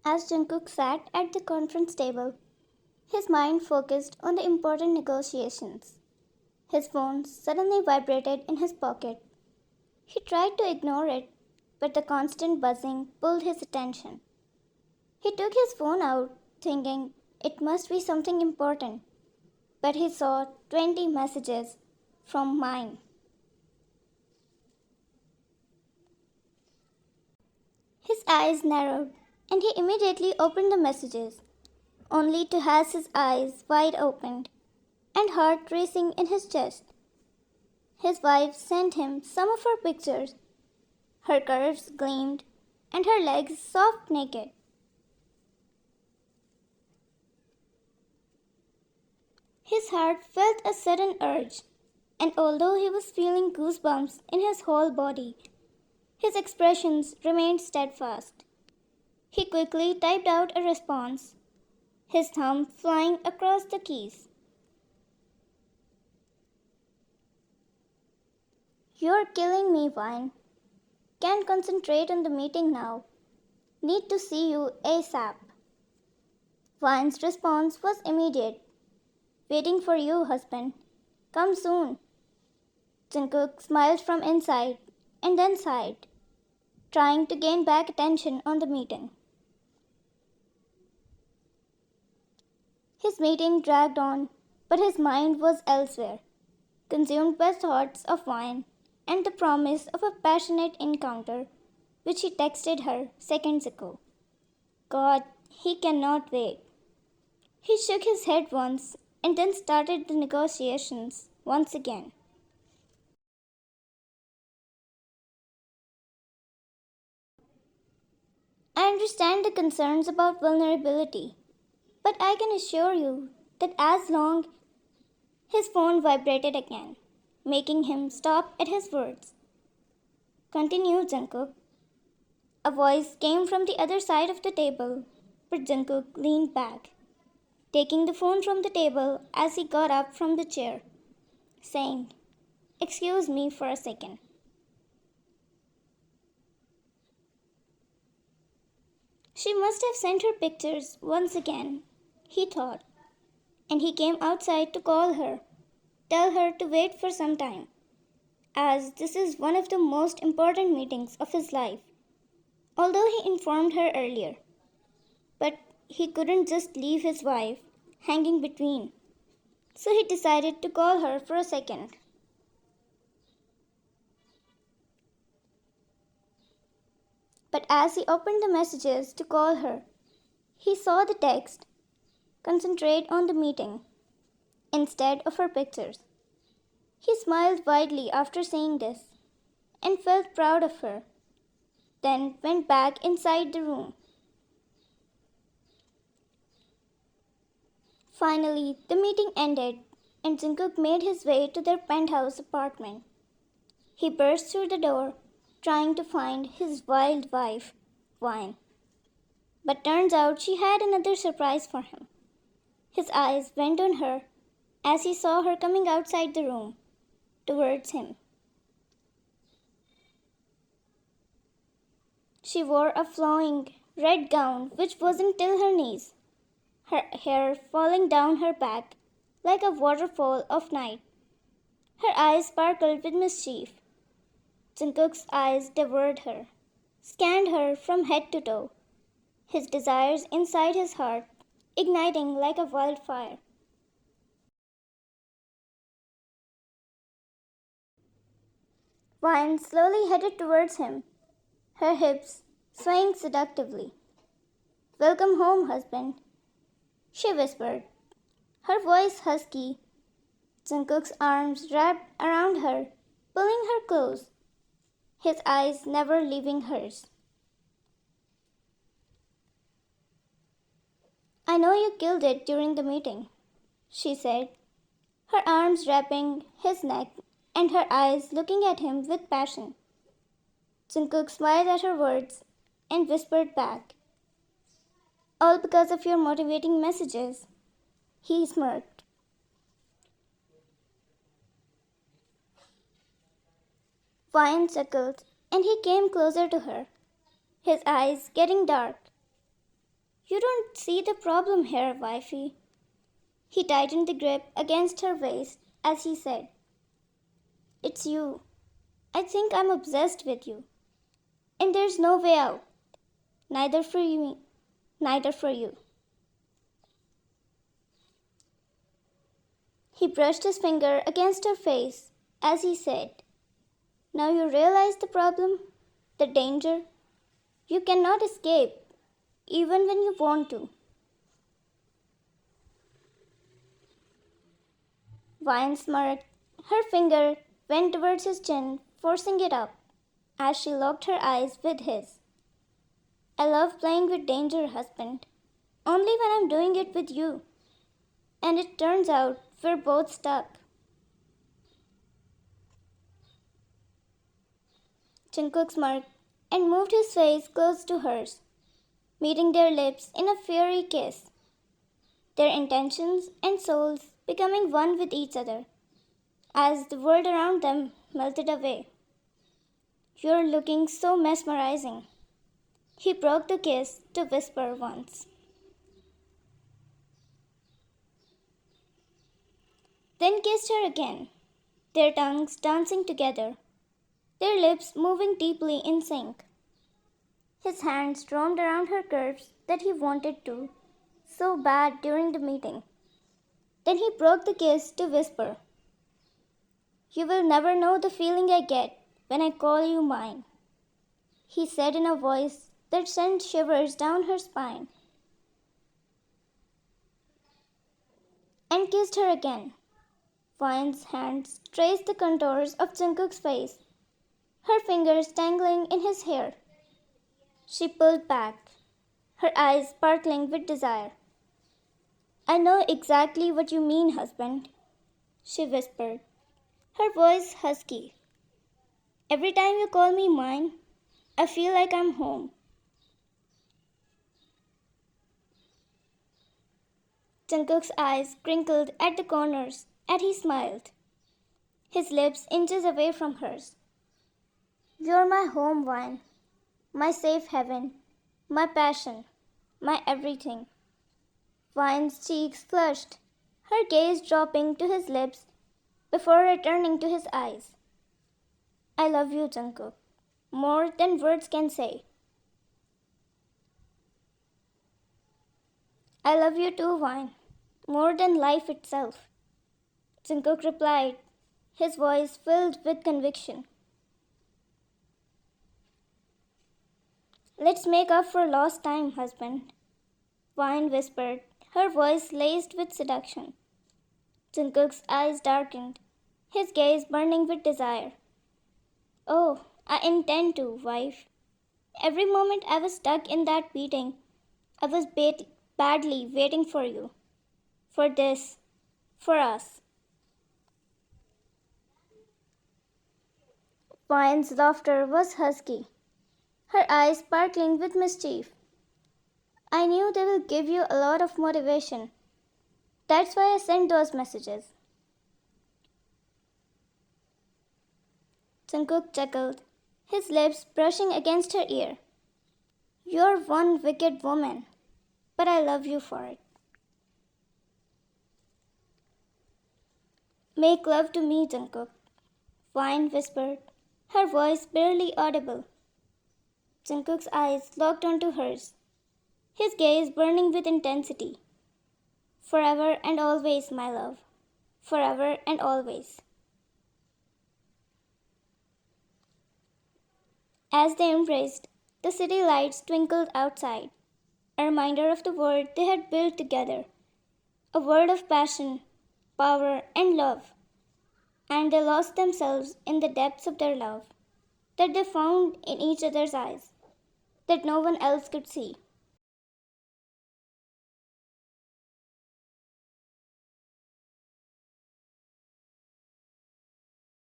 As Jungkook sat at the conference table, his mind focused on the important negotiations. His phone suddenly vibrated in his pocket. He tried to ignore it, but the constant buzzing pulled his attention. He took his phone out, thinking it must be something important, but he saw 20 messages from mine. His eyes narrowed, and he immediately opened the messages, only to have his eyes wide opened and heart racing in his chest. His wife sent him some of her pictures. Her curves gleamed, and her legs soft naked. His heart felt a sudden urge, and although he was feeling goosebumps in his whole body, his expressions remained steadfast. He quickly typed out a response, his thumb flying across the keys. You're killing me, Vine. Can't concentrate on the meeting now. Need to see you ASAP. Vine's response was immediate. Waiting for you, husband. Come soon. Jungkook smiled from inside and then sighed, trying to gain back attention on the meeting. His meeting dragged on, but his mind was elsewhere, consumed by thoughts of Vine and the promise of a passionate encounter which he texted her seconds ago. God, he cannot wait. He shook his head once and then started the negotiations once again. I understand the concerns about vulnerability, but I can assure you that as long his phone vibrated again, making him stop at his words. Continue, Jungkook. A voice came from the other side of the table, but Jungkook leaned back, taking the phone from the table as he got up from the chair, saying, "Excuse me for a second." She must have sent her pictures once again, he thought, and he came outside to call her, tell her to wait for some time, as this is one of the most important meetings of his life, although he informed her earlier. But he couldn't just leave his wife hanging between, so he decided to call her for a second. But as he opened the messages to call her, he saw the text, "Concentrate on the meeting," instead of her pictures. He smiled widely after seeing this and felt proud of her, then went back inside the room. Finally, the meeting ended and Jungkook made his way to their penthouse apartment. He burst through the door, trying to find his wild wife, Vine. But turns out she had another surprise for him. His eyes went on her as he saw her coming outside the room towards him. She wore a flowing red gown which wasn't till her knees, her hair falling down her back like a waterfall of night. Her eyes sparkled with mischief. Jungkook's eyes devoured her, scanned her from head to toe, his desires inside his heart igniting like a wildfire. Vine slowly headed towards him, her hips swaying seductively. "Welcome home, husband," she whispered, her voice husky. Jungkook's arms wrapped around her, pulling her close, his eyes never leaving hers. "I know you killed it during the meeting," she said, her arms wrapping his neck and her eyes looking at him with passion. Jungkook smiled at her words and whispered back, "All because of your motivating messages." He smirked. Vine chuckled and he came closer to her, his eyes getting dark. You don't see the problem here, wifey. He tightened the grip against her waist as he said, It's you. I think I'm obsessed with you. And there's no way out. Neither for you, neither for you. He brushed his finger against her face as he said, Now you realize the problem, the danger. You cannot escape, even when you want to. Vine smirked. Her finger went towards his chin, forcing it up, as she locked her eyes with his. I love playing with danger, husband. Only when I'm doing it with you. And it turns out we're both stuck. Jungkook smirked and moved his face close to hers, meeting their lips in a fiery kiss, their intentions and souls becoming one with each other, as the world around them melted away. You're looking so mesmerizing. He broke the kiss to whisper once. Then kissed her again, their tongues dancing together, their lips moving deeply in sync. His hands roamed around her curves that he wanted to, so bad during the meeting. Then he broke the kiss to whisper, You will never know the feeling I get when I call you mine, he said in a voice that sent shivers down her spine. And kissed her again. Vine's hands traced the contours of Jungkook's face, her fingers tangling in his hair. She pulled back, her eyes sparkling with desire. I know exactly what you mean, husband, she whispered, her voice husky. Every time you call me mine, I feel like I'm home. Jungkook's eyes crinkled at the corners as he smiled, his lips inches away from hers. You're my home, Vine, my safe haven, my passion, my everything. Vine's cheeks flushed, her gaze dropping to his lips before returning to his eyes. I love you, Jungkook, more than words can say. I love you too, Vine, more than life itself, Jungkook replied, his voice filled with conviction. Let's make up for lost time, husband, Vine whispered, her voice laced with seduction. Jungkook's eyes darkened, his gaze burning with desire. Oh, I intend to, wife. Every moment I was stuck in that beating, I was badly waiting for you. For this. For us. Vine's laughter was husky, her eyes sparkling with mischief. I knew they will give you a lot of motivation. That's why I sent those messages. Jungkook chuckled, his lips brushing against her ear. You're one wicked woman, but I love you for it. Make love to me, Jungkook, Vine whispered, her voice barely audible. Jungkook's eyes locked onto hers, his gaze burning with intensity. Forever and always, my love. Forever and always. As they embraced, the city lights twinkled outside, a reminder of the world they had built together, a world of passion, power, and love. And they lost themselves in the depths of their love, that they found in each other's eyes, that no one else could see.